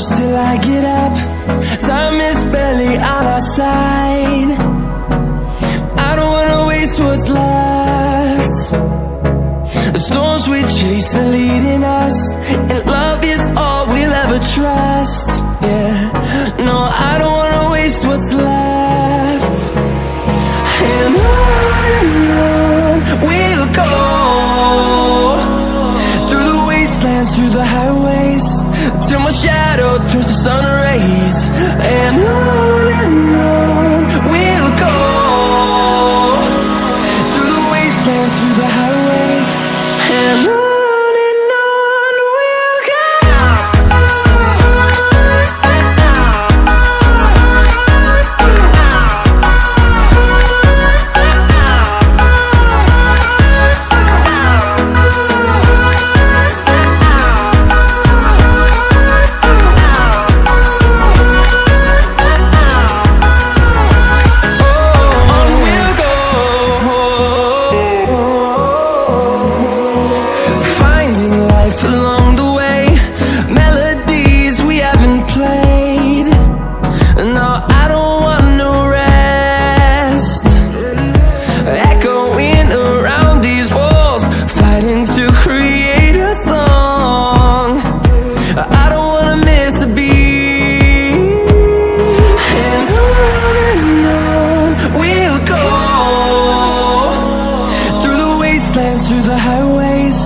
push till I get up. Time is barely on our side. I don't wanna waste what's left. The storms we chase are leading us, and love is all we'll ever trust. Yeah, no, I don't wanna waste what's left. And on we'll go, through the wastelands, through the highways, till my shadow turns to sun rays. And on we'll go, through the wastelands, through the highways, and on we'll go. Through the highways,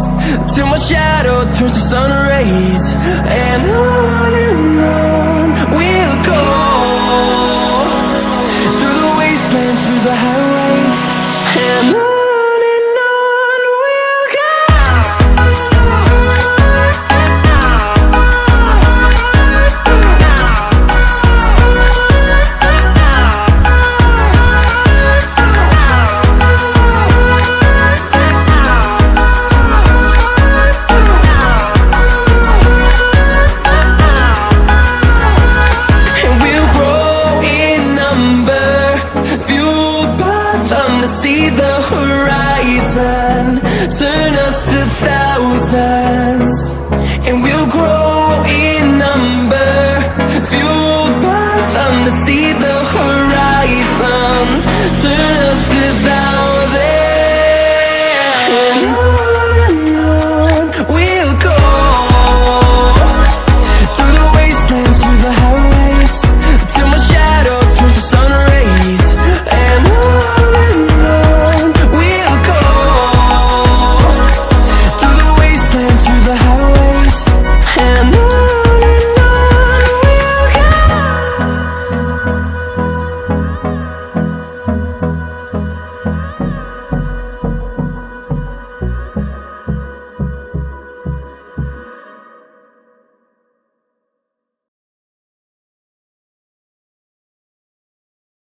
till my shadow turns to sun rays. And on we'll go, through the wastelands, through the highways, and on we'll go. See the horizon, turn us to thousands, and we'll grow in number, fueled by them to see the